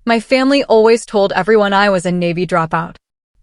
My family always told everyone I was a Navy dropout.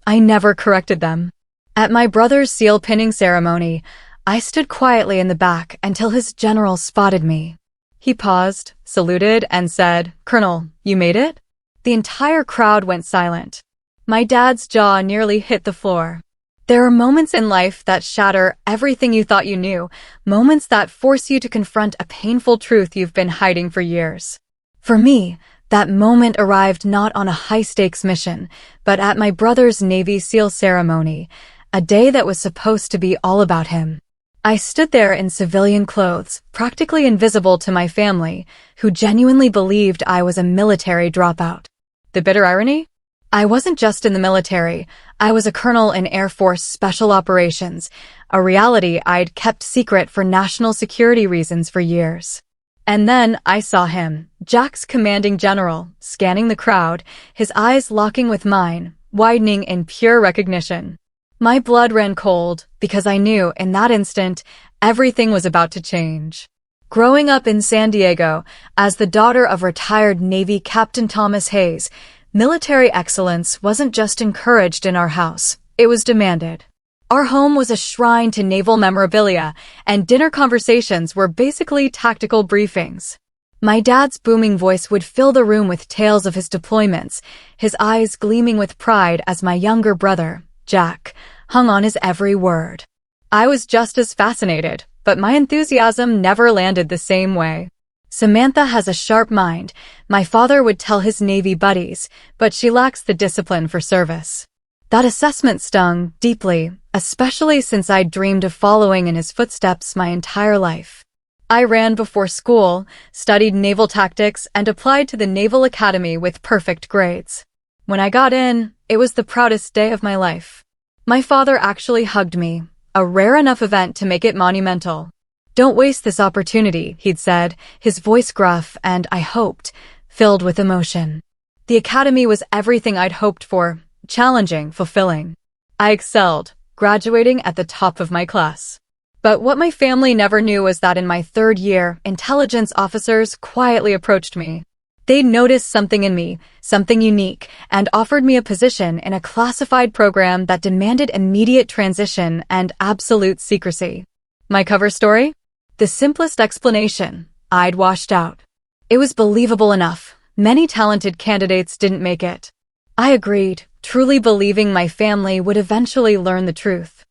I never corrected them. At my brother's seal pinning ceremony, I stood quietly in the back until his general spotted me. He paused, saluted, and said, "Colonel, you made it?" The entire crowd went silent. My dad's jaw nearly hit the floor. There are moments in life that shatter everything you thought you knew, moments that force you to confront a painful truth you've been hiding for years. For me, that moment arrived not on a high-stakes mission, but at my brother's Navy SEAL ceremony, a day that was supposed to be all about him. I stood there in civilian clothes, practically invisible to my family, who genuinely believed I was a military dropout. The bitter irony? I wasn't just in the military, I was a colonel in Air Force Special Operations, a reality I'd kept secret for national security reasons for years. And then I saw him, Jack's commanding general, scanning the crowd, his eyes locking with mine, widening in pure recognition. My blood ran cold, because I knew, in that instant, everything was about to change. Growing up in San Diego, as the daughter of retired Navy Captain Thomas Hayes, military excellence wasn't just encouraged in our house, it was demanded. Our home was a shrine to naval memorabilia, and dinner conversations were basically tactical briefings. My dad's booming voice would fill the room with tales of his deployments, his eyes gleaming with pride as my younger brother, Jack, hung on his every word. I was just as fascinated, but my enthusiasm never landed the same way. "Samantha has a sharp mind," my father would tell his Navy buddies, "but she lacks the discipline for service." That assessment stung deeply, especially since I'd dreamed of following in his footsteps my entire life. I ran before school, studied naval tactics, and applied to the Naval Academy with perfect grades. When I got in, it was the proudest day of my life. My father actually hugged me, a rare enough event to make it monumental. "Don't waste this opportunity," he'd said, his voice gruff and, I hoped, filled with emotion. The academy was everything I'd hoped for, challenging, fulfilling. I excelled, graduating at the top of my class. But what my family never knew was that in my third year, intelligence officers quietly approached me. They'd noticed something in me, something unique, and offered me a position in a classified program that demanded immediate transition and absolute secrecy. My cover story? The simplest explanation: I'd washed out. It was believable enough. Many talented candidates didn't make it. I agreed, truly believing my family would eventually learn the truth.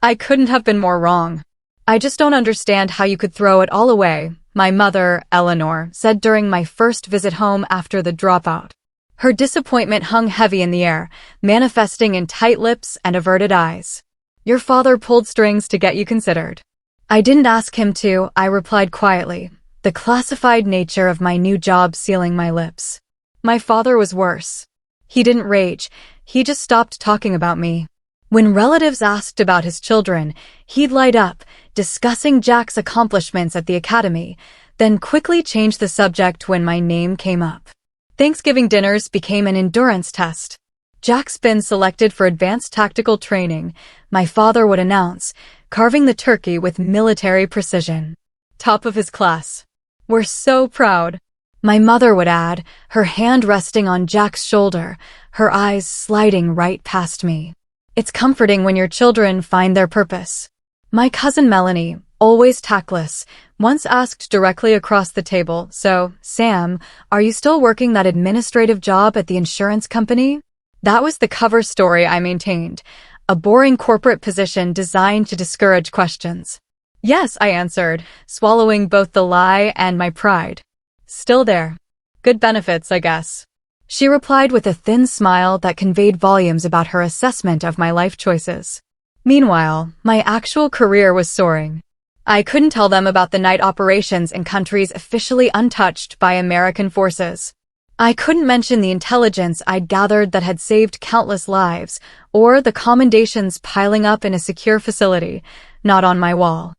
I couldn't have been more wrong. "I just don't understand how you could throw it all away," my mother, Eleanor, said during my first visit home after the dropout. Her disappointment hung heavy in the air, manifesting in tight lips and averted eyes. "Your father pulled strings to get you considered." "I didn't ask him to," I replied quietly, the classified nature of my new job sealing my lips. My father was worse. He didn't rage, he just stopped talking about me. When relatives asked about his children, he'd light up, discussing Jack's accomplishments at the academy, then quickly change the subject when my name came up. Thanksgiving dinners became an endurance test. "Jack's been selected for advanced tactical training," my father would announce, carving the turkey with military precision. "Top of his class. We're so proud." My mother would add, her hand resting on Jack's shoulder, her eyes sliding right past me. "It's comforting when your children find their purpose." My cousin Melanie, always tactless, once asked directly across the table, "So, Sam, are you still working that administrative job at the insurance company?" That was the cover story I maintained, a boring corporate position designed to discourage questions. "Yes," I answered, swallowing both the lie and my pride. "Still there. Good benefits, I guess." She replied with a thin smile that conveyed volumes about her assessment of my life choices. Meanwhile, my actual career was soaring. I couldn't tell them about the night operations in countries officially untouched by American forces. I couldn't mention the intelligence I'd gathered that had saved countless lives, or the commendations piling up in a secure facility, not on my wall.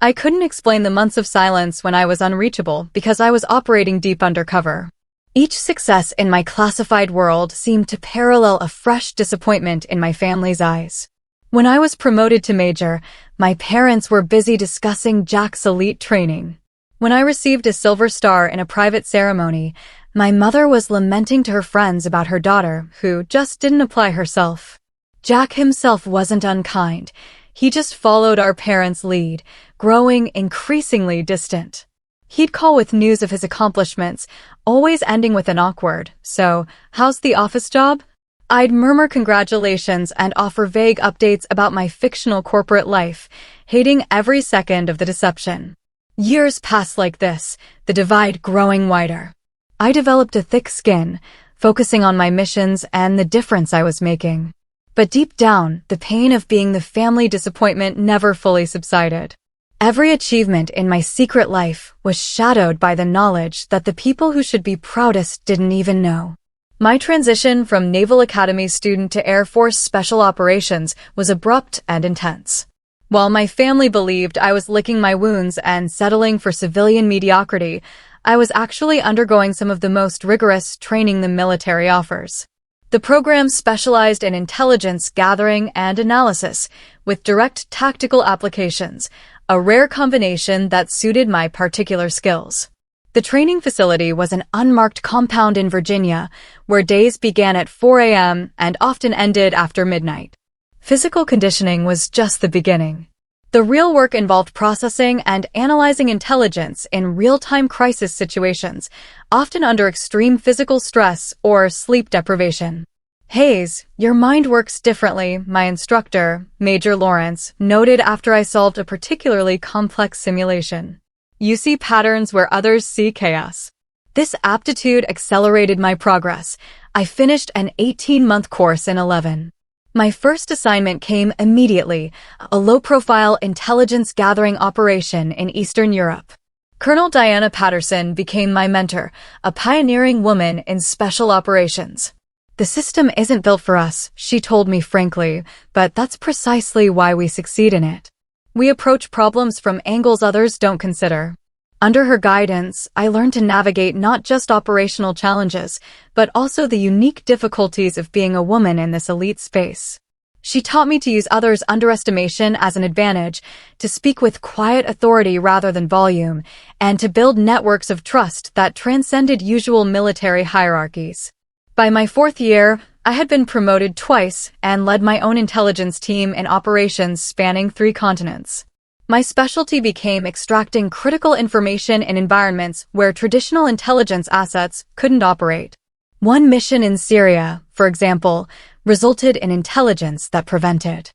I couldn't explain the months of silence when I was unreachable because I was operating deep undercover. Each success in my classified world seemed to parallel a fresh disappointment in my family's eyes. When I was promoted to major, my parents were busy discussing Jack's elite training. When I received a silver star in a private ceremony, My mother was lamenting to her friends about her daughter, who just didn't apply herself. Jack himself wasn't unkind. He just followed our parents' lead, growing increasingly distant. He'd call with news of his accomplishments, always ending with an awkward, "So, how's the office job?" I'd murmur congratulations and offer vague updates about my fictional corporate life, hating every second of the deception. Years passed like this, the divide growing wider. I developed a thick skin, focusing on my missions and the difference I was making. But deep down, the pain of being the family disappointment never fully subsided. Every achievement in my secret life was shadowed by the knowledge that the people who should be proudest didn't even know. My transition from Naval Academy student to Air Force Special Operations was abrupt and intense. While my family believed I was licking my wounds and settling for civilian mediocrity, I was actually undergoing some of the most rigorous training the military offers. The program specialized in intelligence gathering and analysis, with direct tactical applications, a rare combination that suited my particular skills. The training facility was an unmarked compound in Virginia, where days began at 4 a.m. and often ended after midnight. Physical conditioning was just the beginning. The real work involved processing and analyzing intelligence in real-time crisis situations, often under extreme physical stress or sleep deprivation. "Hayes, your mind works differently," my instructor, Major Lawrence, noted after I solved a particularly complex simulation. "You see patterns where others see chaos." This aptitude accelerated my progress. I finished an 18-month course in 11. My first assignment came immediately, a low-profile intelligence gathering operation in Eastern Europe. Colonel Diana Patterson became my mentor, a pioneering woman in special operations. "The system isn't built for us," she told me frankly, "but that's precisely why we succeed in it. We approach problems from angles others don't consider." Under her guidance, I learned to navigate not just operational challenges, but also the unique difficulties of being a woman in this elite space. She taught me to use others' underestimation as an advantage, to speak with quiet authority rather than volume, and to build networks of trust that transcended usual military hierarchies. By my 4th year, I had been promoted twice and led my own intelligence team in operations spanning 3 continents. My specialty became extracting critical information in environments where traditional intelligence assets couldn't operate. One mission in Syria, for example, resulted in intelligence that prevented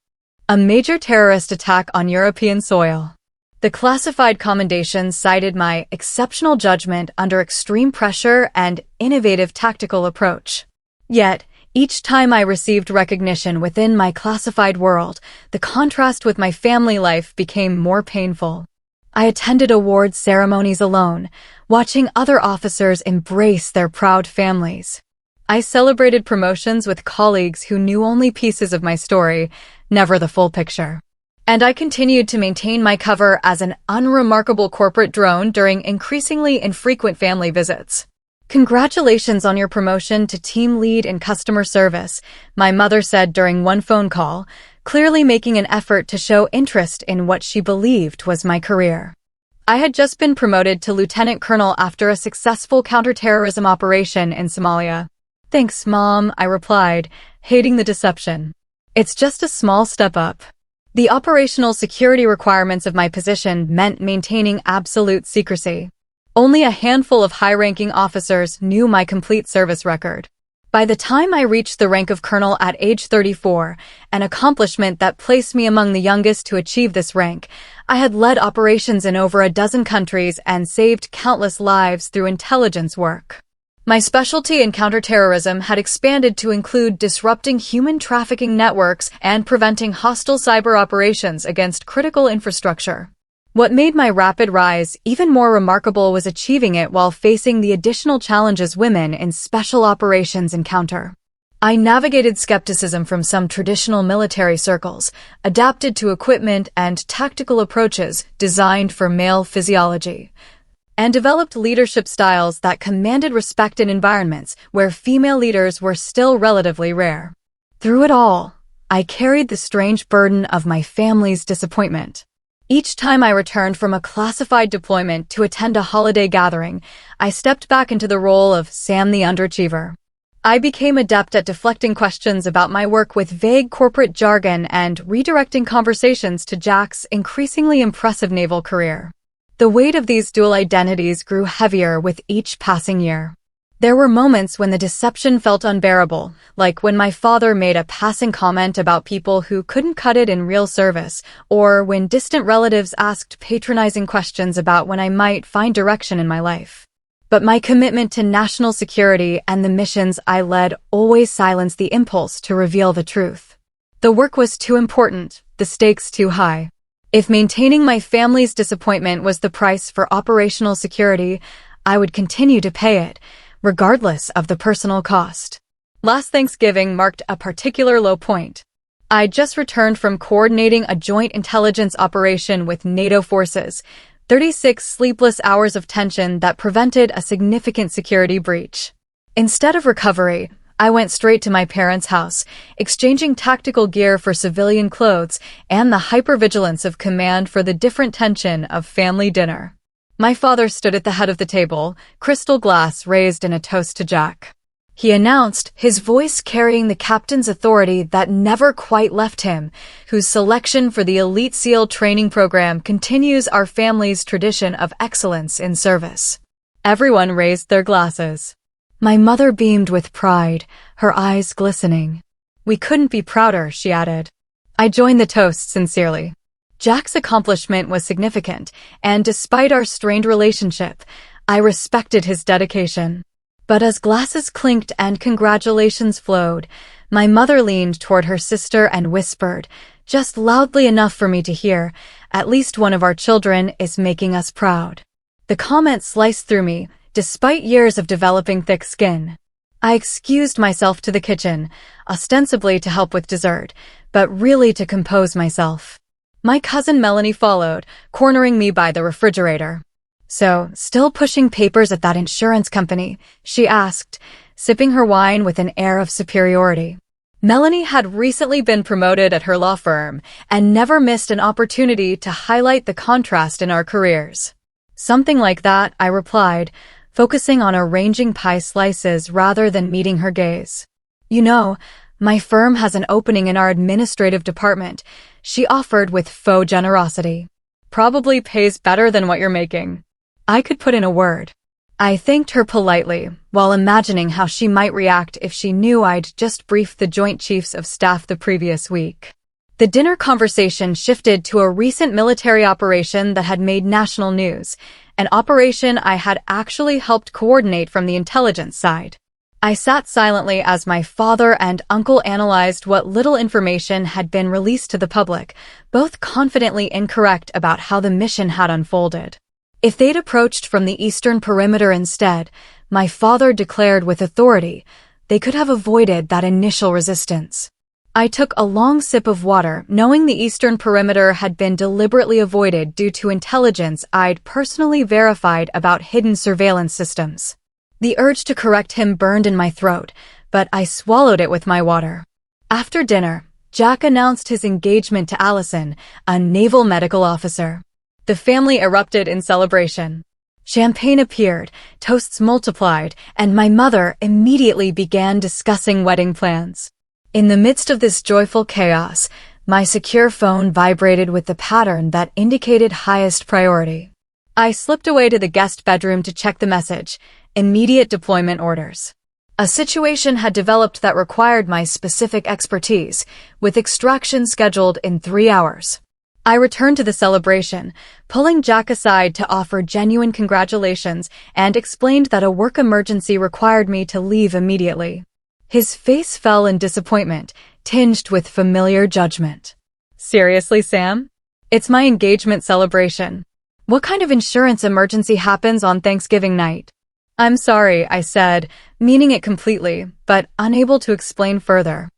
a major terrorist attack on European soil. The classified commendations cited my exceptional judgment under extreme pressure and innovative tactical approach. Yet, each time I received recognition within my classified world, the contrast with my family life became more painful. I attended award ceremonies alone, watching other officers embrace their proud families. I celebrated promotions with colleagues who knew only pieces of my story, never the full picture. And I continued to maintain my cover as an unremarkable corporate drone during increasingly infrequent family visits. "Congratulations on your promotion to team lead in customer service," my mother said during one phone call, clearly making an effort to show interest in what she believed was my career. I had just been promoted to lieutenant colonel after a successful counterterrorism operation in Somalia. "Thanks, Mom," I replied, hating the deception. "It's just a small step up." The operational security requirements of my position meant maintaining absolute secrecy. Only a handful of high-ranking officers knew my complete service record. By the time I reached the rank of colonel at age 34, an accomplishment that placed me among the youngest to achieve this rank, I had led operations in over a dozen countries and saved countless lives through intelligence work. My specialty in counterterrorism had expanded to include disrupting human trafficking networks and preventing hostile cyber operations against critical infrastructure. What made my rapid rise even more remarkable was achieving it while facing the additional challenges women in special operations encounter. I navigated skepticism from some traditional military circles, adapted to equipment and tactical approaches designed for male physiology, and developed leadership styles that commanded respect in environments where female leaders were still relatively rare. Through it all, I carried the strange burden of my family's disappointment. Each time I returned from a classified deployment to attend a holiday gathering, I stepped back into the role of Sam the underachiever. I became adept at deflecting questions about my work with vague corporate jargon and redirecting conversations to Jack's increasingly impressive naval career. The weight of these dual identities grew heavier with each passing year. There were moments when the deception felt unbearable, like when my father made a passing comment about people who couldn't cut it in real service, or when distant relatives asked patronizing questions about when I might find direction in my life. But my commitment to national security and the missions I led always silenced the impulse to reveal the truth. The work was too important, the stakes too high. If maintaining my family's disappointment was the price for operational security, I would continue to pay it, regardless of the personal cost. Last Thanksgiving marked a particular low point. I'd just returned from coordinating a joint intelligence operation with NATO forces, 36 sleepless hours of tension that prevented a significant security breach. Instead of recovery, I went straight to my parents' house, exchanging tactical gear for civilian clothes and the hypervigilance of command for the different tension of family dinner. My father stood at the head of the table, crystal glass raised in a toast to Jack. He announced, his voice carrying the captain's authority that never quite left him, whose selection for the Elite SEAL training program continues our family's tradition of excellence in service. Everyone raised their glasses. My mother beamed with pride, her eyes glistening. We couldn't be prouder, she added. I joined the toast sincerely. Jack's accomplishment was significant, and despite our strained relationship, I respected his dedication. But as glasses clinked and congratulations flowed, my mother leaned toward her sister and whispered, just loudly enough for me to hear, at least one of our children is making us proud. The comment sliced through me, despite years of developing thick skin. I excused myself to the kitchen, ostensibly to help with dessert, but really to compose myself. My cousin Melanie followed, cornering me by the refrigerator. So, still pushing papers at that insurance company? She asked, sipping her wine with an air of superiority. Melanie had recently been promoted at her law firm and never missed an opportunity to highlight the contrast in our careers. Something like that, I replied, focusing on arranging pie slices rather than meeting her gaze. You know, my firm has an opening in our administrative department, she offered with faux generosity. Probably pays better than what you're making. I could put in a word. I thanked her politely, while imagining how she might react if she knew I'd just briefed the Joint Chiefs of Staff the previous week. The dinner conversation shifted to a recent military operation that had made national news, an operation I had actually helped coordinate from the intelligence side. I sat silently as my father and uncle analyzed what little information had been released to the public, both confidently incorrect about how the mission had unfolded. If they'd approached from the eastern perimeter instead, my father declared with authority, they could have avoided that initial resistance. I took a long sip of water, knowing the eastern perimeter had been deliberately avoided due to intelligence I'd personally verified about hidden surveillance systems. The urge to correct him burned in my throat, but I swallowed it with my water. After dinner, Jack announced his engagement to Allison, a naval medical officer. The family erupted in celebration. Champagne appeared, toasts multiplied, and my mother immediately began discussing wedding plans. In the midst of this joyful chaos, my secure phone vibrated with the pattern that indicated highest priority. I slipped away to the guest bedroom to check the message, immediate deployment orders. A situation had developed that required my specific expertise, with extraction scheduled in 3 hours. I returned to the celebration, pulling Jack aside to offer genuine congratulations and explained that a work emergency required me to leave immediately. His face fell in disappointment, tinged with familiar judgment. Seriously, Sam? It's my engagement celebration. What kind of insurance emergency happens on Thanksgiving night? I'm sorry, I said, meaning it completely, but unable to explain further.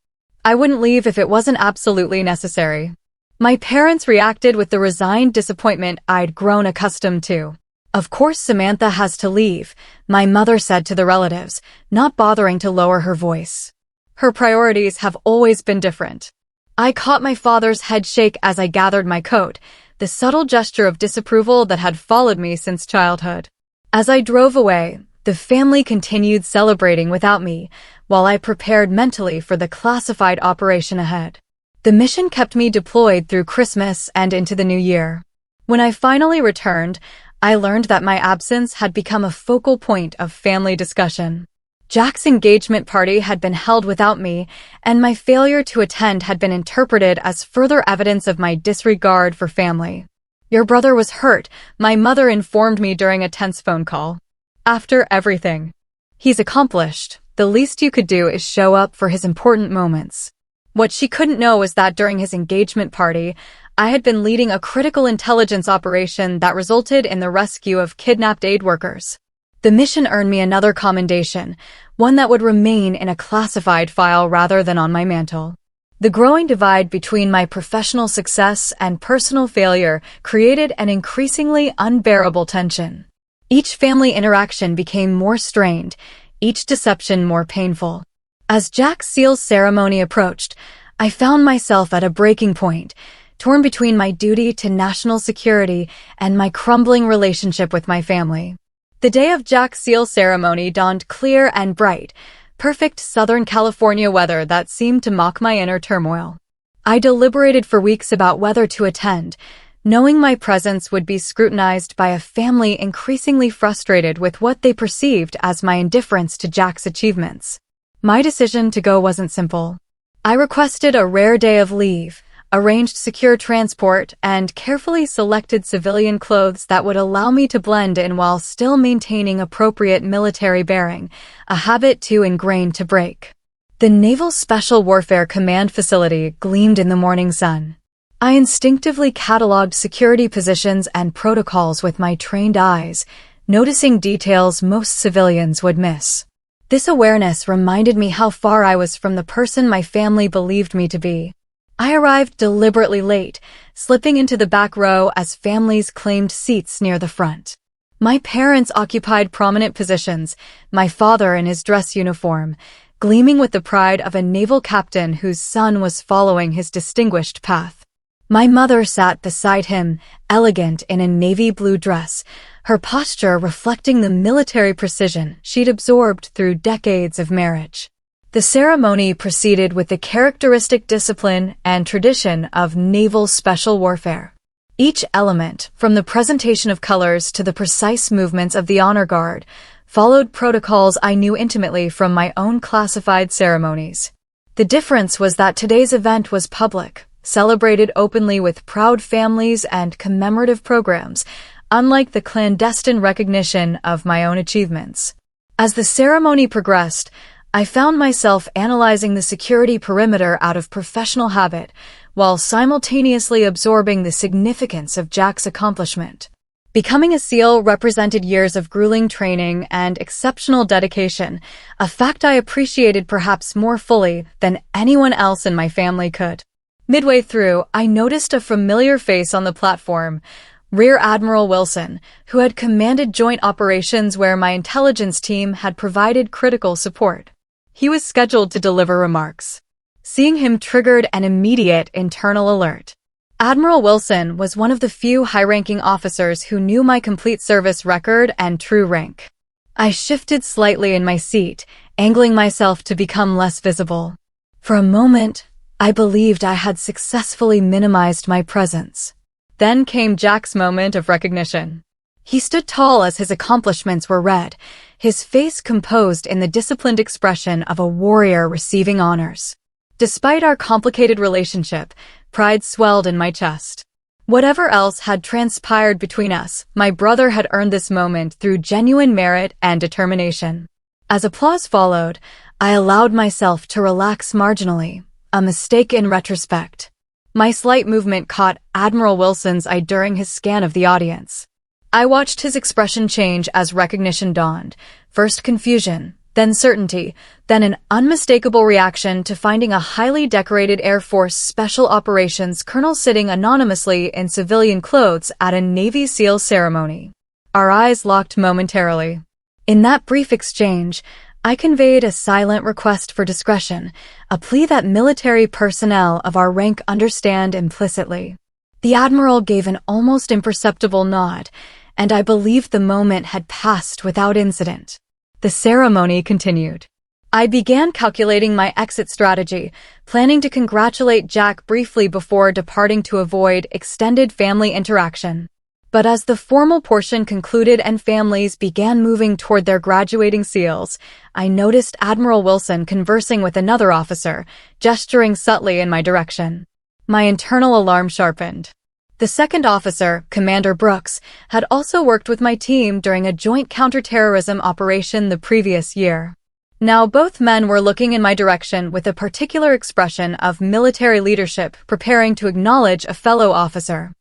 I wouldn't leave if it wasn't absolutely necessary. My parents reacted with the resigned disappointment I'd grown accustomed to. Of course Samantha has to leave, my mother said to the relatives, not bothering to lower her voice. Her priorities have always been different. I caught my father's head shake as I gathered my coat, the subtle gesture of disapproval that had followed me since childhood. As I drove away, the family continued celebrating without me, while I prepared mentally for the classified operation ahead. The mission kept me deployed through Christmas and into the new year. When I finally returned, I learned that my absence had become a focal point of family discussion. Jack's engagement party had been held without me, and my failure to attend had been interpreted as further evidence of my disregard for family. "Your brother was hurt," my mother informed me during a tense phone call. "After everything he's accomplished, the least you could do is show up for his important moments." What she couldn't know was that during his engagement party, I had been leading a critical intelligence operation that resulted in the rescue of kidnapped aid workers. The mission earned me another commendation, one that would remain in a classified file rather than on my mantle. The growing divide between my professional success and personal failure created an increasingly unbearable tension. Each family interaction became more strained, each deception more painful. As Jack's seals ceremony approached, I found myself at a breaking point, torn between my duty to national security and my crumbling relationship with my family. The day of Jack's seal ceremony dawned clear and bright, perfect Southern California weather that seemed to mock my inner turmoil. I deliberated for weeks about whether to attend, knowing my presence would be scrutinized by a family increasingly frustrated with what they perceived as my indifference to Jack's achievements. My decision to go wasn't simple. I requested a rare day of leave, arranged secure transport, and carefully selected civilian clothes that would allow me to blend in while still maintaining appropriate military bearing, a habit too ingrained to break. The Naval Special Warfare Command facility gleamed in the morning sun. I instinctively cataloged security positions and protocols with my trained eyes, noticing details most civilians would miss. This awareness reminded me how far I was from the person my family believed me to be. I arrived deliberately late, slipping into the back row as families claimed seats near the front. My parents occupied prominent positions, my father in his dress uniform, gleaming with the pride of a naval captain whose son was following his distinguished path. My mother sat beside him, elegant in a navy blue dress, her posture reflecting the military precision she'd absorbed through decades of marriage. The ceremony proceeded with the characteristic discipline and tradition of naval special warfare. Each element, from the presentation of colors to the precise movements of the honor guard, followed protocols I knew intimately from my own classified ceremonies. The difference was that today's event was public, celebrated openly with proud families and commemorative programs, unlike the clandestine recognition of my own achievements. As the ceremony progressed, I found myself analyzing the security perimeter out of professional habit, while simultaneously absorbing the significance of Jack's accomplishment. Becoming a SEAL represented years of grueling training and exceptional dedication, a fact I appreciated perhaps more fully than anyone else in my family could. Midway through, I noticed a familiar face on the platform, Rear Admiral Wilson, who had commanded joint operations where my intelligence team had provided critical support. He was scheduled to deliver remarks. Seeing him triggered an immediate internal alert. Admiral Wilson was one of the few high-ranking officers who knew my complete service record and true rank. I shifted slightly in my seat, angling myself to become less visible. For a moment, I believed I had successfully minimized my presence. Then came Jack's moment of recognition. He stood tall as his accomplishments were read, his face composed in the disciplined expression of a warrior receiving honors. Despite our complicated relationship, pride swelled in my chest. Whatever else had transpired between us, my brother had earned this moment through genuine merit and determination. As applause followed, I allowed myself to relax marginally, a mistake in retrospect. My slight movement caught Admiral Wilson's eye during his scan of the audience. I watched his expression change as recognition dawned, first confusion, then certainty, then an unmistakable reaction to finding a highly decorated Air Force Special Operations colonel sitting anonymously in civilian clothes at a Navy SEAL ceremony. Our eyes locked momentarily. In that brief exchange, I conveyed a silent request for discretion, a plea that military personnel of our rank understand implicitly. The Admiral gave an almost imperceptible nod, and I believed the moment had passed without incident. The ceremony continued. I began calculating my exit strategy, planning to congratulate Jack briefly before departing to avoid extended family interaction. But as the formal portion concluded and families began moving toward their graduating seals, I noticed Admiral Wilson conversing with another officer, gesturing subtly in my direction. My internal alarm sharpened. The second officer, Commander Brooks, had also worked with my team during a joint counterterrorism operation the previous year. Now both men were looking in my direction with a particular expression of military leadership, preparing to acknowledge a fellow officer.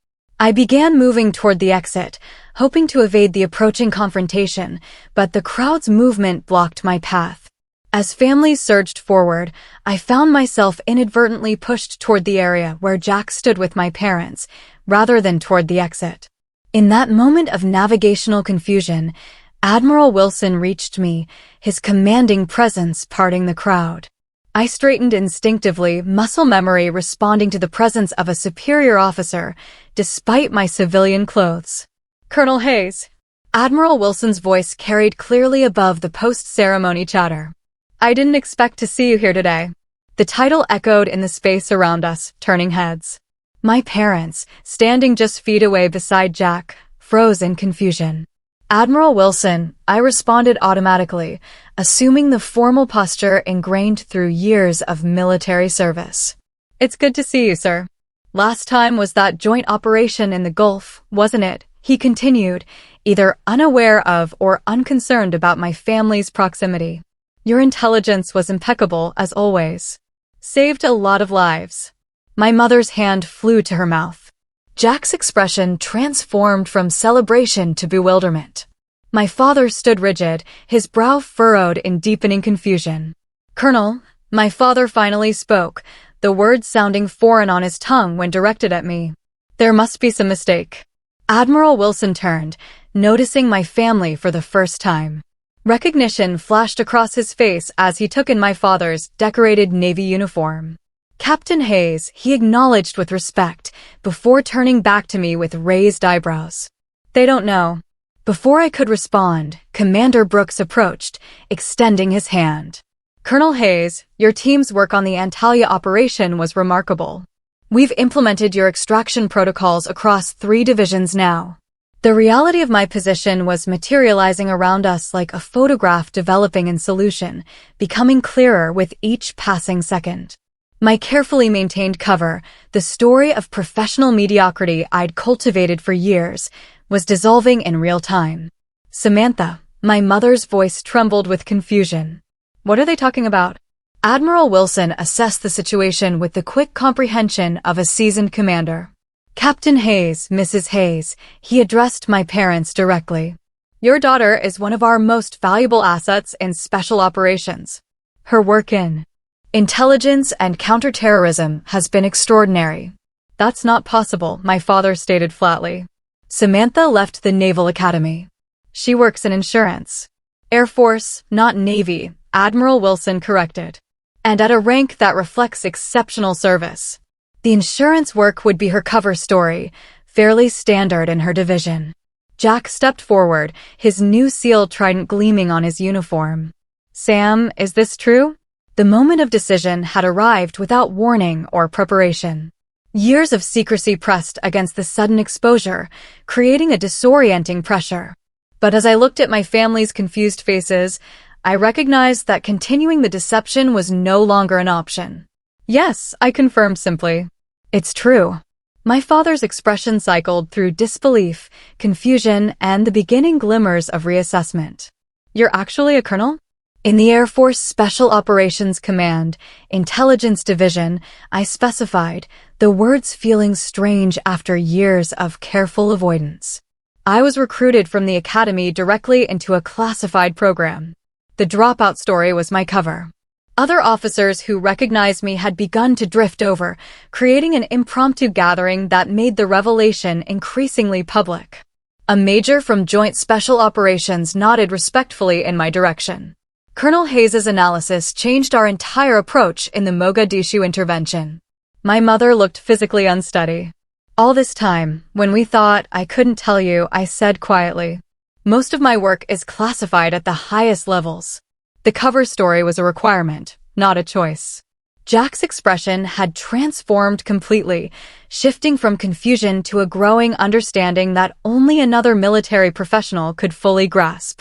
I began moving toward the exit, hoping to evade the approaching confrontation, but the crowd's movement blocked my path. As families surged forward, I found myself inadvertently pushed toward the area where Jack stood with my parents, rather than toward the exit. In that moment of navigational confusion, Admiral Wilson reached me, his commanding presence parting the crowd. I straightened instinctively, muscle memory responding to the presence of a superior officer, despite my civilian clothes. Colonel Hayes. Admiral Wilson's voice carried clearly above the post-ceremony chatter. I didn't expect to see you here today. The title echoed in the space around us, turning heads. My parents, standing just feet away beside Jack, froze in confusion. Admiral Wilson, I responded automatically, assuming the formal posture ingrained through years of military service. It's good to see you, sir. Last time was that joint operation in the Gulf, wasn't it? He continued, either unaware of or unconcerned about my family's proximity. Your intelligence was impeccable, as always. Saved a lot of lives. My mother's hand flew to her mouth. Jack's expression transformed from celebration to bewilderment. My father stood rigid, his brow furrowed in deepening confusion. Colonel, my father finally spoke, the words sounding foreign on his tongue when directed at me. There must be some mistake. Admiral Wilson turned, noticing my family for the first time. Recognition flashed across his face as he took in my father's decorated Navy uniform. Captain Hayes, he acknowledged with respect, before turning back to me with raised eyebrows. They don't know. Before I could respond, Commander Brooks approached, extending his hand. Colonel Hayes, your team's work on the Antalya operation was remarkable. We've implemented your extraction protocols across 3 divisions now. The reality of my position was materializing around us like a photograph developing in solution, becoming clearer with each passing second. My carefully maintained cover, the story of professional mediocrity I'd cultivated for years, was dissolving in real time. Samantha, my mother's voice trembled with confusion. What are they talking about? Admiral Wilson assessed the situation with the quick comprehension of a seasoned commander. Captain Hayes, Mrs. Hayes, he addressed my parents directly. Your daughter is one of our most valuable assets in special operations. Her work in intelligence and counterterrorism has been extraordinary. That's not possible, my father stated flatly. Samantha left the Naval Academy. She works in insurance. Air Force, not Navy, Admiral Wilson corrected. And at a rank that reflects exceptional service. The insurance work would be her cover story, fairly standard in her division. Jack stepped forward, his new SEAL trident gleaming on his uniform. Sam, is this true? The moment of decision had arrived without warning or preparation. Years of secrecy pressed against the sudden exposure, creating a disorienting pressure. But as I looked at my family's confused faces, I recognized that continuing the deception was no longer an option. Yes, I confirmed simply. It's true. My father's expression cycled through disbelief, confusion, and the beginning glimmers of reassessment. You're actually a colonel? In the Air Force Special Operations Command, Intelligence Division, I specified, the words feeling strange after years of careful avoidance. I was recruited from the academy directly into a classified program. The dropout story was my cover. Other officers who recognized me had begun to drift over, creating an impromptu gathering that made the revelation increasingly public. A major from Joint Special Operations nodded respectfully in my direction. Colonel Hayes' analysis changed our entire approach in the Mogadishu intervention. My mother looked physically unsteady. All this time, when we thought I couldn't tell you, I said quietly, most of my work is classified at the highest levels. The cover story was a requirement, not a choice. Jack's expression had transformed completely, shifting from confusion to a growing understanding that only another military professional could fully grasp.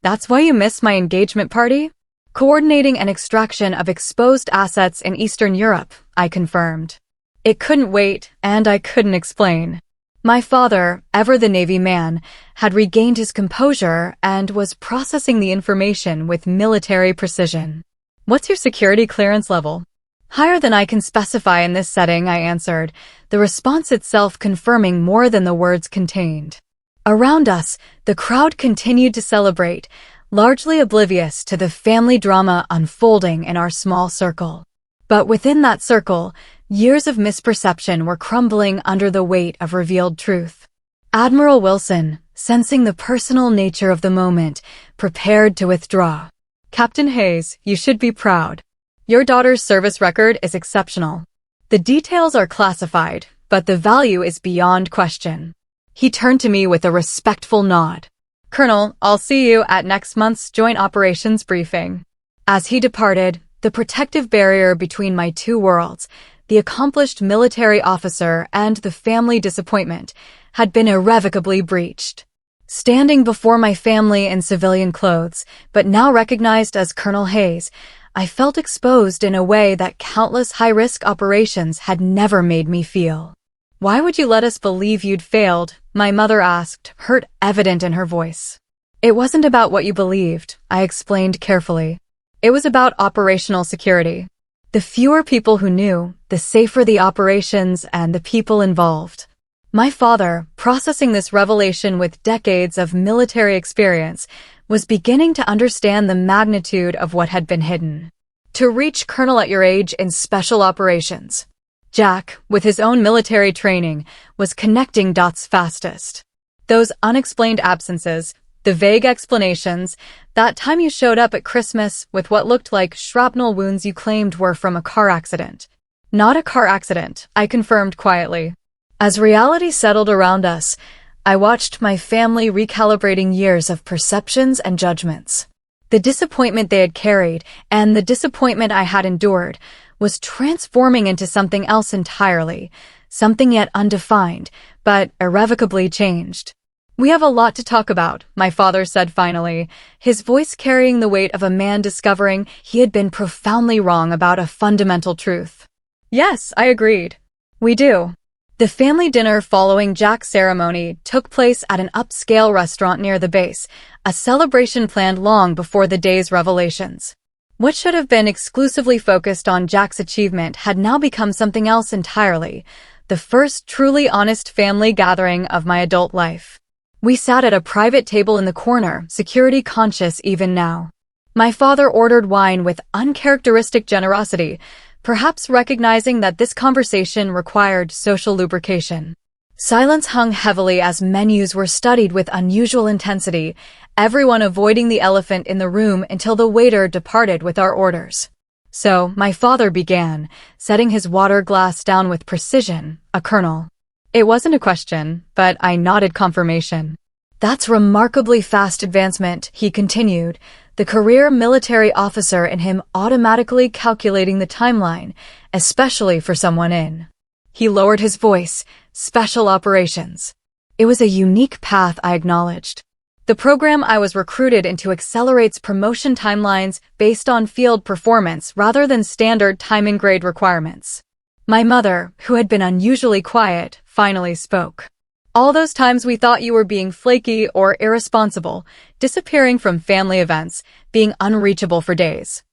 That's why you missed my engagement party? Coordinating an extraction of exposed assets in Eastern Europe, I confirmed. It couldn't wait, and I couldn't explain. My father, ever the Navy man, had regained his composure and was processing the information with military precision. What's your security clearance level? Higher than I can specify in this setting, I answered, the response itself confirming more than the words contained. Around us, the crowd continued to celebrate, largely oblivious to the family drama unfolding in our small circle. But within that circle, years of misperception were crumbling under the weight of revealed truth. Admiral Wilson, sensing the personal nature of the moment, prepared to withdraw. Captain Hayes, you should be proud. Your daughter's service record is exceptional. The details are classified, but the value is beyond question. He turned to me with a respectful nod. Colonel, I'll see you at next month's Joint Operations briefing. As he departed, the protective barrier between my two worlds, the accomplished military officer and the family disappointment, had been irrevocably breached. Standing before my family in civilian clothes, but now recognized as Colonel Hayes, I felt exposed in a way that countless high-risk operations had never made me feel. Why would you let us believe you'd failed? My mother asked, hurt evident in her voice. It wasn't about what you believed, I explained carefully. It was about operational security. The fewer people who knew, the safer the operations and the people involved. My father, processing this revelation with decades of military experience, was beginning to understand the magnitude of what had been hidden. To reach colonel at your age in special operations. Jack, with his own military training, was connecting dots fastest. Those unexplained absences, the vague explanations, that time you showed up at Christmas with what looked like shrapnel wounds you claimed were from a car accident. Not a car accident, I confirmed quietly. As reality settled around us, I watched my family recalibrating years of perceptions and judgments. The disappointment they had carried, and the disappointment I had endured, was transforming into something else entirely, something yet undefined, but irrevocably changed. We have a lot to talk about, my father said finally, his voice carrying the weight of a man discovering he had been profoundly wrong about a fundamental truth. Yes, I agreed. We do. The family dinner following Jack's ceremony took place at an upscale restaurant near the base, a celebration planned long before the day's revelations. What should have been exclusively focused on Jack's achievement had now become something else entirely, the first truly honest family gathering of my adult life. We sat at a private table in the corner, security conscious even now. My father ordered wine with uncharacteristic generosity, perhaps recognizing that this conversation required social lubrication. Silence hung heavily as menus were studied with unusual intensity, everyone avoiding the elephant in the room until the waiter departed with our orders. So, my father began, setting his water glass down with precision, a colonel. It wasn't a question, but I nodded confirmation. That's remarkably fast advancement, he continued, the career military officer in him automatically calculating the timeline, especially for someone in. He lowered his voice, special operations. It was a unique path, I acknowledged. The program I was recruited into accelerates promotion timelines based on field performance rather than standard time and grade requirements. My mother, who had been unusually quiet, finally spoke. All those times we thought you were being flaky or irresponsible, disappearing from family events, being unreachable for days.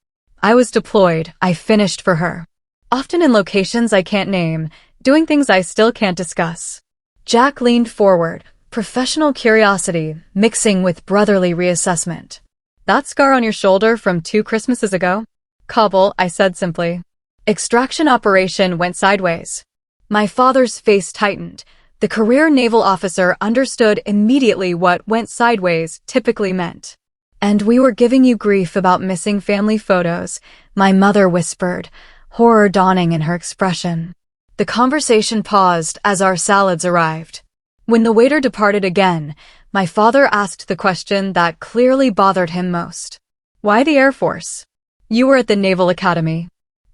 I was deployed, I finished for her. Often in locations I can't name, doing things I still can't discuss. Jack leaned forward, professional curiosity mixing with brotherly reassessment. That scar on your shoulder from 2 Christmases ago? Kabul, I said simply. Extraction operation went sideways. My father's face tightened. The career naval officer understood immediately what went sideways typically meant. And we were giving you grief about missing family photos, my mother whispered, horror dawning in her expression. The conversation paused as our salads arrived. When the waiter departed again, my father asked the question that clearly bothered him most. Why the Air Force? You were at the Naval Academy.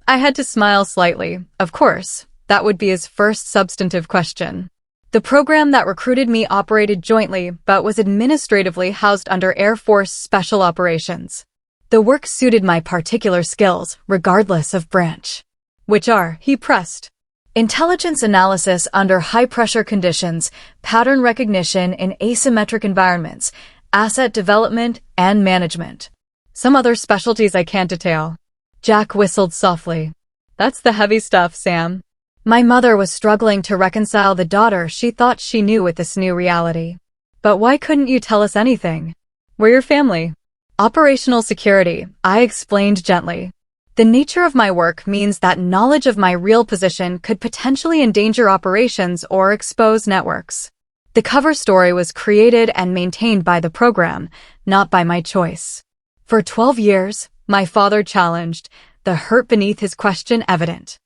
I had to smile slightly. Of course, that would be his first substantive question. The program that recruited me operated jointly but was administratively housed under Air Force Special Operations. The work suited my particular skills, regardless of branch. Which are, he pressed. Intelligence analysis under high-pressure conditions, pattern recognition in asymmetric environments, asset development, and management. Some other specialties I can't detail. Jack whistled softly. That's the heavy stuff, Sam. My mother was struggling to reconcile the daughter she thought she knew with this new reality. But why couldn't you tell us anything? We're your family. Operational security, I explained gently. The nature of my work means that knowledge of my real position could potentially endanger operations or expose networks. The cover story was created and maintained by the program, not by my choice. For 12 years, my father challenged, the hurt beneath his question evident.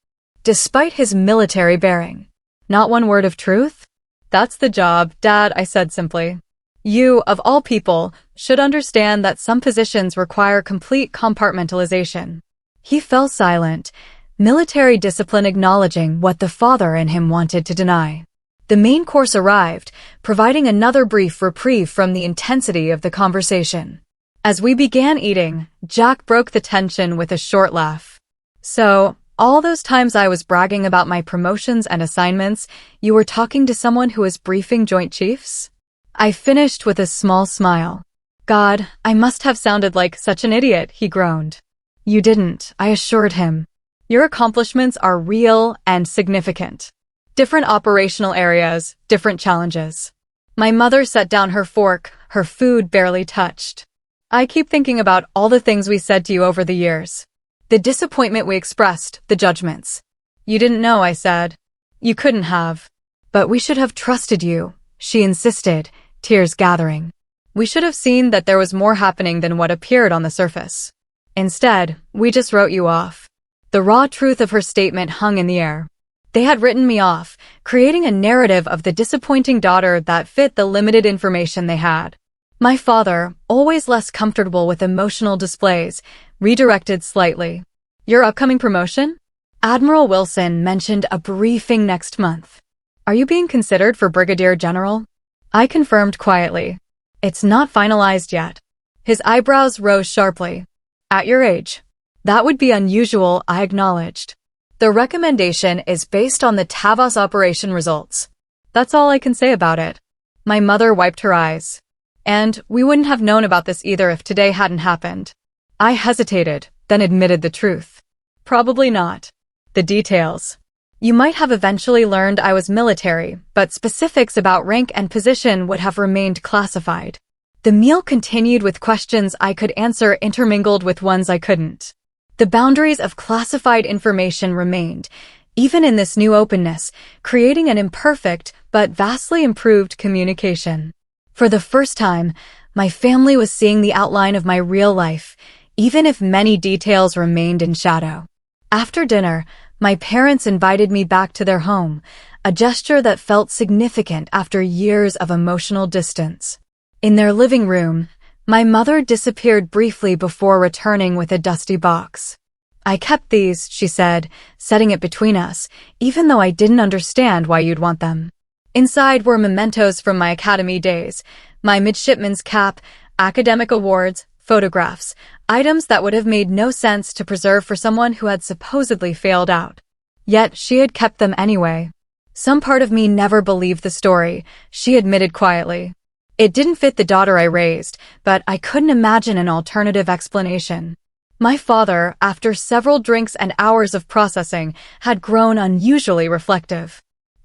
Despite his military bearing. Not one word of truth? That's the job, Dad, I said simply. You, of all people, should understand that some positions require complete compartmentalization. He fell silent, military discipline acknowledging what the father in him wanted to deny. The main course arrived, providing another brief reprieve from the intensity of the conversation. As we began eating, Jack broke the tension with a short laugh. So, all those times I was bragging about my promotions and assignments, you were talking to someone who was briefing Joint Chiefs? I finished with a small smile. God, I must have sounded like such an idiot, he groaned. You didn't, I assured him. Your accomplishments are real and significant. Different operational areas, different challenges. My mother set down her fork, her food barely touched. I keep thinking about all the things we said to you over the years. The disappointment we expressed, the judgments. You didn't know, I said. You couldn't have. But we should have trusted you, she insisted, tears gathering. We should have seen that there was more happening than what appeared on the surface. Instead, we just wrote you off. The raw truth of her statement hung in the air. They had written me off, creating a narrative of the disappointing daughter that fit the limited information they had. My father, always less comfortable with emotional displays, redirected slightly. Your upcoming promotion? Admiral Wilson mentioned a briefing next month. Are you being considered for Brigadier General? I confirmed quietly. It's not finalized yet. His eyebrows rose sharply. At your age. That would be unusual, I acknowledged. The recommendation is based on the Tavos operation results. That's all I can say about it. My mother wiped her eyes. And we wouldn't have known about this either if today hadn't happened. I hesitated, then admitted the truth. Probably not. The details. You might have eventually learned I was military, but specifics about rank and position would have remained classified. The meal continued with questions I could answer intermingled with ones I couldn't. The boundaries of classified information remained, even in this new openness, creating an imperfect but vastly improved communication. For the first time, my family was seeing the outline of my real life, even if many details remained in shadow. After dinner, my parents invited me back to their home, a gesture that felt significant after years of emotional distance. In their living room, my mother disappeared briefly before returning with a dusty box. I kept these, she said, setting it between us, even though I didn't understand why you'd want them. Inside were mementos from my academy days, my midshipman's cap, academic awards, photographs, items that would have made no sense to preserve for someone who had supposedly failed out. Yet she had kept them anyway. Some part of me never believed the story, she admitted quietly. It didn't fit the daughter I raised, but I couldn't imagine an alternative explanation. My father, after several drinks and hours of processing, had grown unusually reflective.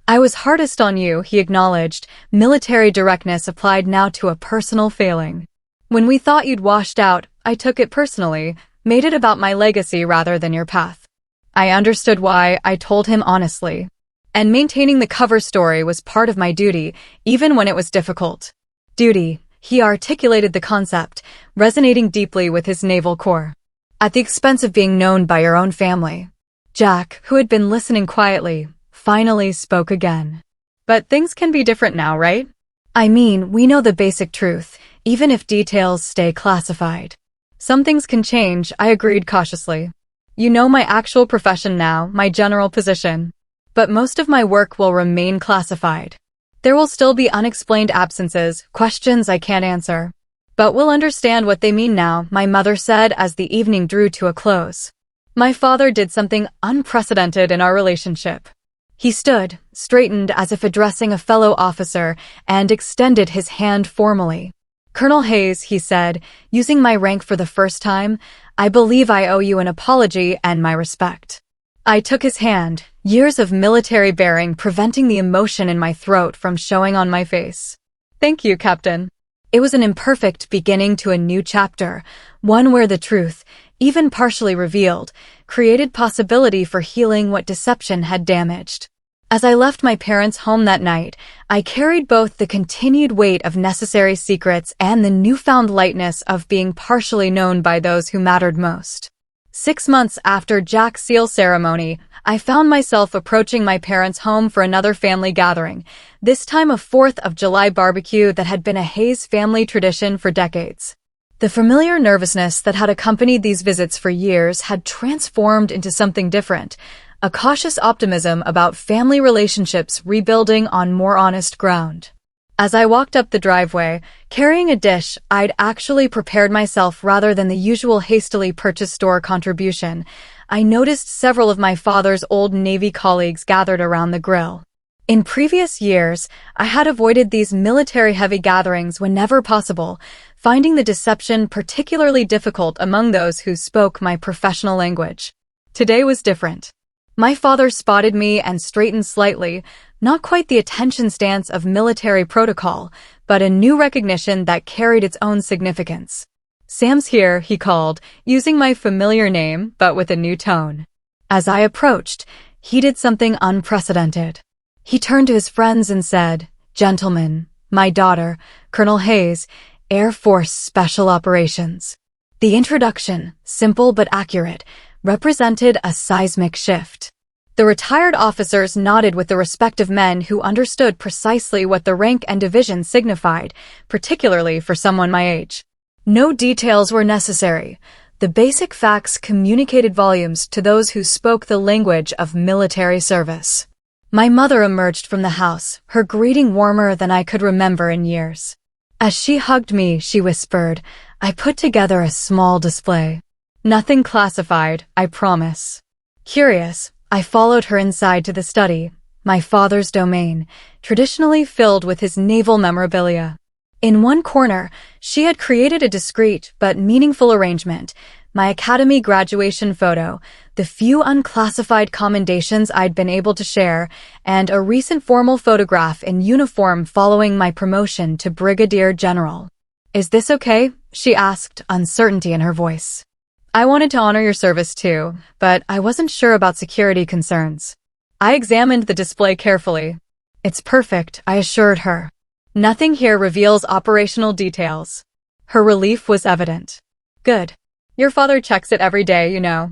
I was hardest on you, he acknowledged, military directness applied now to a personal failing. When we thought you'd washed out, I took it personally, made it about my legacy rather than your path. I understood why, I told him honestly. And maintaining the cover story was part of my duty, even when it was difficult. Duty, he articulated the concept, resonating deeply with his naval core. At the expense of being known by your own family. Jack, who had been listening quietly, finally spoke again. But things can be different now, right? I mean, we know the basic truth, even if details stay classified. Some things can change, I agreed cautiously. You know my actual profession now, my general position. But most of my work will remain classified. There will still be unexplained absences, questions I can't answer. But we'll understand what they mean now, my mother said as the evening drew to a close. My father did something unprecedented in our relationship. He stood, straightened as if addressing a fellow officer, and extended his hand formally. Colonel Hayes, he said, using my rank for the first time, I believe I owe you an apology and my respect. I took his hand, years of military bearing preventing the emotion in my throat from showing on my face. Thank you, Captain. It was an imperfect beginning to a new chapter, one where the truth, even partially revealed, created possibility for healing what deception had damaged. As I left my parents' home that night, I carried both the continued weight of necessary secrets and the newfound lightness of being partially known by those who mattered most. 6 months after Jack's seal ceremony, I found myself approaching my parents' home for another family gathering, this time a 4th of July barbecue that had been a Hayes family tradition for decades. The familiar nervousness that had accompanied these visits for years had transformed into something different, a cautious optimism about family relationships rebuilding on more honest ground. As I walked up the driveway, carrying a dish I'd actually prepared myself rather than the usual hastily purchased store contribution, I noticed several of my father's old Navy colleagues gathered around the grill. In previous years, I had avoided these military-heavy gatherings whenever possible, finding the deception particularly difficult among those who spoke my professional language. Today was different. My father spotted me and straightened slightly, not quite the attention stance of military protocol, but a new recognition that carried its own significance. Sam's here, he called, using my familiar name, but with a new tone. As I approached, he did something unprecedented. He turned to his friends and said, "Gentlemen, my daughter, Colonel Hayes, Air Force Special Operations." The introduction, simple but accurate, represented a seismic shift. The retired officers nodded with the respect of men who understood precisely what the rank and division signified, particularly for someone my age. No details were necessary. The basic facts communicated volumes to those who spoke the language of military service. My mother emerged from the house, her greeting warmer than I could remember in years. As she hugged me, she whispered, "I put together a small display. Nothing classified, I promise." Curious, I followed her inside to the study, my father's domain, traditionally filled with his naval memorabilia. In one corner, she had created a discreet but meaningful arrangement, my academy graduation photo, the few unclassified commendations I'd been able to share, and a recent formal photograph in uniform following my promotion to Brigadier General. "Is this okay?" she asked, uncertainty in her voice. "I wanted to honor your service too, but I wasn't sure about security concerns." I examined the display carefully. "It's perfect," I assured her. "Nothing here reveals operational details." Her relief was evident. "Good. Your father checks it every day, you know."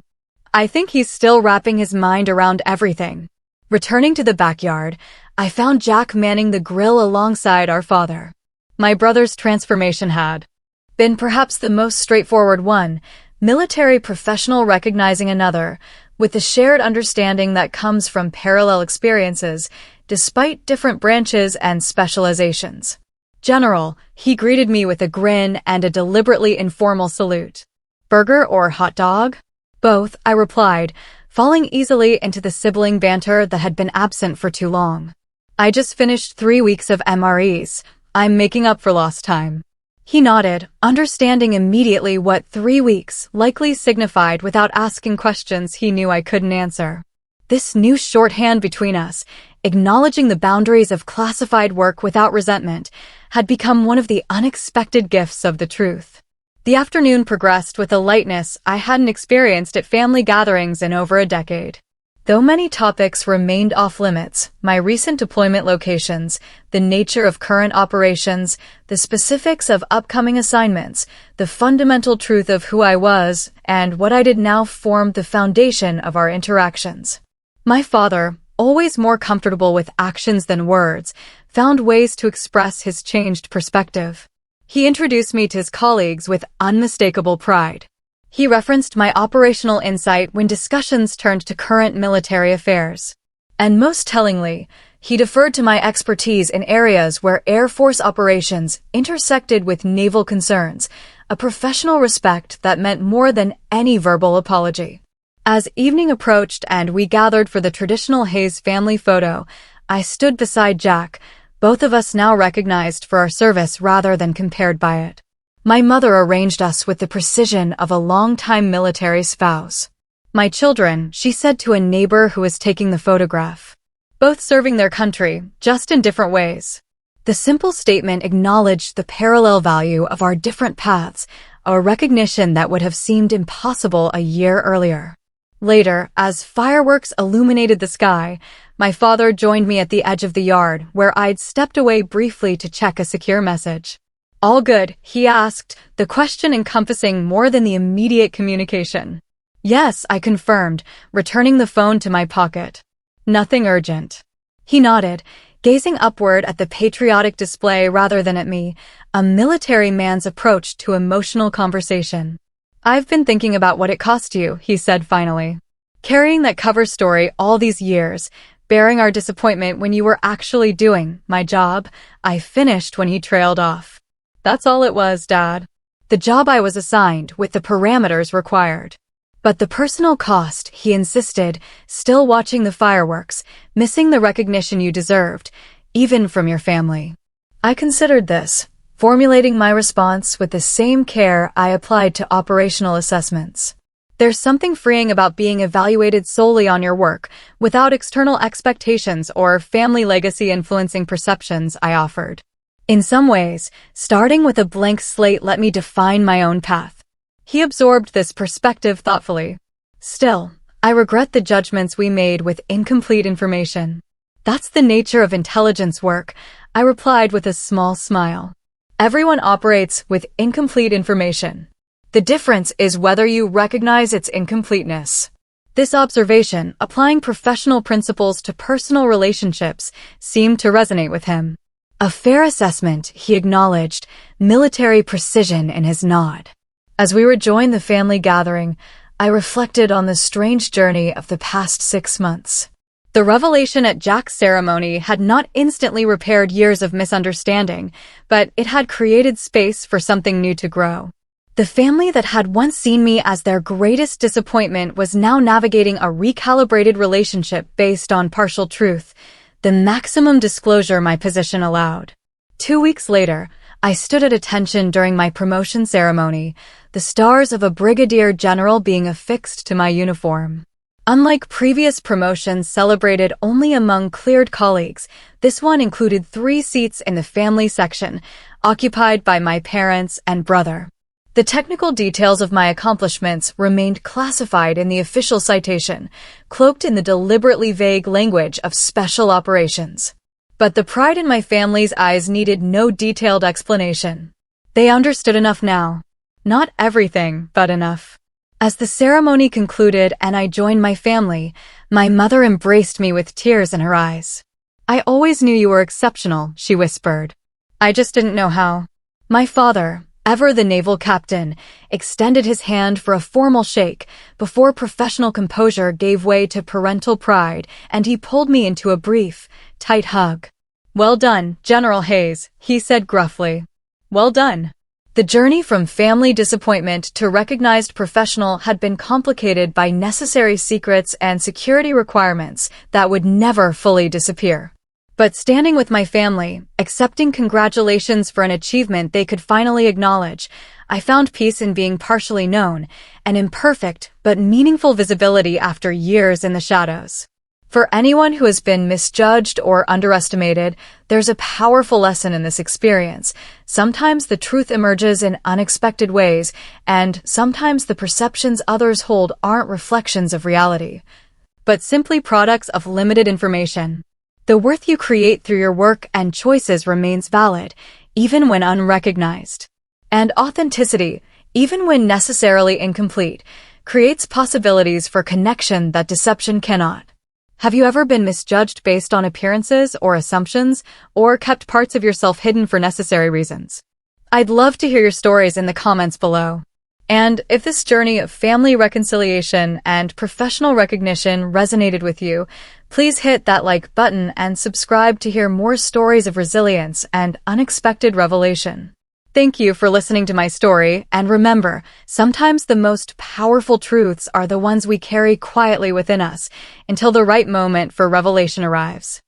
I think he's still wrapping his mind around everything. Returning to the backyard, I found Jack manning the grill alongside our father. My brother's transformation had been perhaps the most straightforward one, military professional recognizing another, with the shared understanding that comes from parallel experiences, despite different branches and specializations. "General," he greeted me with a grin and a deliberately informal salute. "Burger or hot dog?" "Both," I replied, falling easily into the sibling banter that had been absent for too long. "I just finished 3 weeks of MREs. I'm making up for lost time." He nodded, understanding immediately what 3 weeks likely signified without asking questions he knew I couldn't answer. This new shorthand between us, acknowledging the boundaries of classified work without resentment, had become one of the unexpected gifts of the truth. The afternoon progressed with a lightness I hadn't experienced at family gatherings in over a decade. Though many topics remained off-limits, my recent deployment locations, the nature of current operations, the specifics of upcoming assignments, the fundamental truth of who I was, and what I did now formed the foundation of our interactions. My father, always more comfortable with actions than words, found ways to express his changed perspective. He introduced me to his colleagues with unmistakable pride. He referenced my operational insight when discussions turned to current military affairs. And most tellingly, he deferred to my expertise in areas where Air Force operations intersected with naval concerns, a professional respect that meant more than any verbal apology. As evening approached and we gathered for the traditional Hayes family photo, I stood beside Jack, both of us now recognized for our service rather than compared by it. My mother arranged us with the precision of a long-time military spouse. "My children," she said to a neighbor who was taking the photograph. Both serving their country, just in different ways. The simple statement acknowledged the parallel value of our different paths, a recognition that would have seemed impossible a year earlier. Later, as fireworks illuminated the sky, my father joined me at the edge of the yard, where I'd stepped away briefly to check a secure message. "All good?" he asked, the question encompassing more than the immediate communication. "Yes," I confirmed, returning the phone to my pocket. "Nothing urgent." He nodded, gazing upward at the patriotic display rather than at me, a military man's approach to emotional conversation. "I've been thinking about what it cost you," he said finally. "Carrying that cover story all these years, bearing our disappointment when you were actually doing my job," I finished when he trailed off. "That's all it was, Dad. The job I was assigned with the parameters required. But the personal cost," he insisted, "still watching the fireworks, missing the recognition you deserved, even from your family." I considered this, formulating my response with the same care I applied to operational assessments. There's something freeing about being evaluated solely on your work, without external expectations or family legacy influencing perceptions, I offered. In some ways, starting with a blank slate let me define my own path. He absorbed this perspective thoughtfully. "Still, I regret the judgments we made with incomplete information." "That's the nature of intelligence work," I replied with a small smile. "Everyone operates with incomplete information. The difference is whether you recognize its incompleteness." This observation, applying professional principles to personal relationships, seemed to resonate with him. "A fair assessment," he acknowledged, military precision in his nod. As we rejoined the family gathering, I reflected on the strange journey of the past 6 months. The revelation at Jack's ceremony had not instantly repaired years of misunderstanding, but it had created space for something new to grow. The family that had once seen me as their greatest disappointment was now navigating a recalibrated relationship based on partial truth, the maximum disclosure my position allowed. 2 weeks later, I stood at attention during my promotion ceremony, the stars of a brigadier general being affixed to my uniform. Unlike previous promotions celebrated only among cleared colleagues, this one included 3 seats in the family section, occupied by my parents and brother. The technical details of my accomplishments remained classified in the official citation, cloaked in the deliberately vague language of special operations. But the pride in my family's eyes needed no detailed explanation. They understood enough now. Not everything, but enough. As the ceremony concluded and I joined my family, my mother embraced me with tears in her eyes. "I always knew you were exceptional," she whispered. "I just didn't know how." My father, ever the naval captain, extended his hand for a formal shake before professional composure gave way to parental pride, and he pulled me into a brief, tight hug. "Well done, General Hayes," he said gruffly. "Well done." The journey from family disappointment to recognized professional had been complicated by necessary secrets and security requirements that would never fully disappear. But standing with my family, accepting congratulations for an achievement they could finally acknowledge, I found peace in being partially known, an imperfect but meaningful visibility after years in the shadows. For anyone who has been misjudged or underestimated, there's a powerful lesson in this experience. Sometimes the truth emerges in unexpected ways, and sometimes the perceptions others hold aren't reflections of reality, but simply products of limited information. The worth you create through your work and choices remains valid, even when unrecognized. And authenticity, even when necessarily incomplete, creates possibilities for connection that deception cannot. Have you ever been misjudged based on appearances or assumptions, or kept parts of yourself hidden for necessary reasons? I'd love to hear your stories in the comments below. And if this journey of family reconciliation and professional recognition resonated with you, please hit that like button and subscribe to hear more stories of resilience and unexpected revelation. Thank you for listening to my story, and remember, sometimes the most powerful truths are the ones we carry quietly within us until the right moment for revelation arrives.